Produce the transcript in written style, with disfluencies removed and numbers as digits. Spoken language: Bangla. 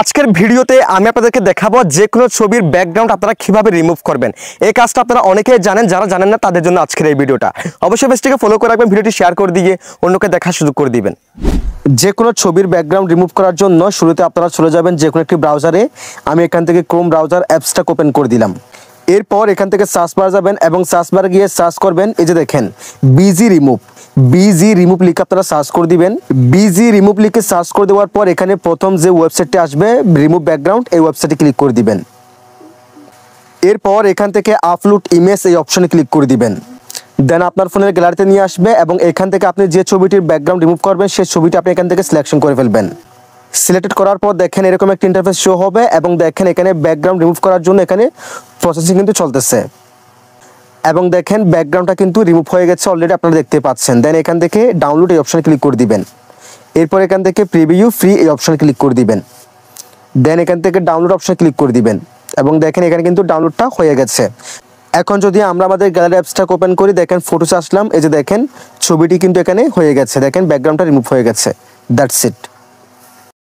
আজকের ভিডিওতে আমি আপনাদেরকে দেখাবো যে কোনো ছবির ব্যাকগ্রাউন্ড আপনারা কিভাবে রিমুভ করবেন। এই কাজটা আপনারা অনেকেই জানেন, যারা জানেন না তাদের জন্য আজকের এই ভিডিওটা। অবশ্যই পেজটিকে ফলো করে রাখবেন, ভিডিওটি শেয়ার করে দিয়ে অন্যকে দেখার সুযোগ করে দিবেন। যে কোনো ছবির ব্যাকগ্রাউন্ড রিমুভ করার জন্য শুরুতে আপনারা চলে যাবেন যে কোনো একটি ব্রাউজারে। আমি এখান থেকে ক্রোম ব্রাউজার অ্যাপসটা ওপেন করে দিলাম। এরপর এখান থেকে সার্চ বার যাবেন এবং সার্চ বারে গিয়ে সার্চ করবেন, এই যে দেখেন বিজি রিমুভ লিখে আপনারা সার্চ করে দিবেন। বিজি রিমুভ লিখে সার্চ করে দেওয়ার পর এখানে প্রথম যে ওয়েবসাইটটি আসবে রিমুভ ব্যাকগ্রাউন্ড, এই ওয়েবসাইটে ক্লিক করে দিবেন। এরপর এখান থেকে আপলোড ইমেজ এই অপশনে ক্লিক করে দিবেন। দেন আপনার ফোনের গ্যালারিতে নিয়ে আসবে এবং এখান থেকে আপনি যে ছবিটির ব্যাকগ্রাউন্ড রিমুভ করবেন সেই ছবিটি আপনি এখান থেকে সিলেকশন করে ফেলবেন। সিলেক্টেড করার পর দেখেন এরকম একটা ইন্টারফেস শো হবে এবং দেখেন এখানে ব্যাকগ্রাউন্ড রিমুভ করার জন্য এখানে প্রসেসিং কিন্তু চলতেছে এবং দেখেন ব্যাকগ্রাউন্ডটা কিন্তু রিমুভ হয়ে গেছে অলরেডি, আপনারা দেখতে পাচ্ছেন। দেন এখান থেকে ডাউনলোড এই অপশনে ক্লিক করে দিবেন। এরপর এখান থেকে প্রিভিউ ফ্রি এই অপশনে ক্লিক করে দিবেন। দেন এখান থেকে ডাউনলোড অপশনে ক্লিক করে দিবেন এবং দেখেন এখানে কিন্তু ডাউনলোডটা হয়ে গেছে। এখন যদি আমরা আমাদের গ্যালারি অ্যাপসটা ওপেন করি, দেখেন ফটোস আসলাম, এই যে দেখেন ছবিটি কিন্তু এখানে হয়ে গেছে, দেখেন ব্যাকগ্রাউন্ডটা রিমুভ হয়ে গেছে। That's it.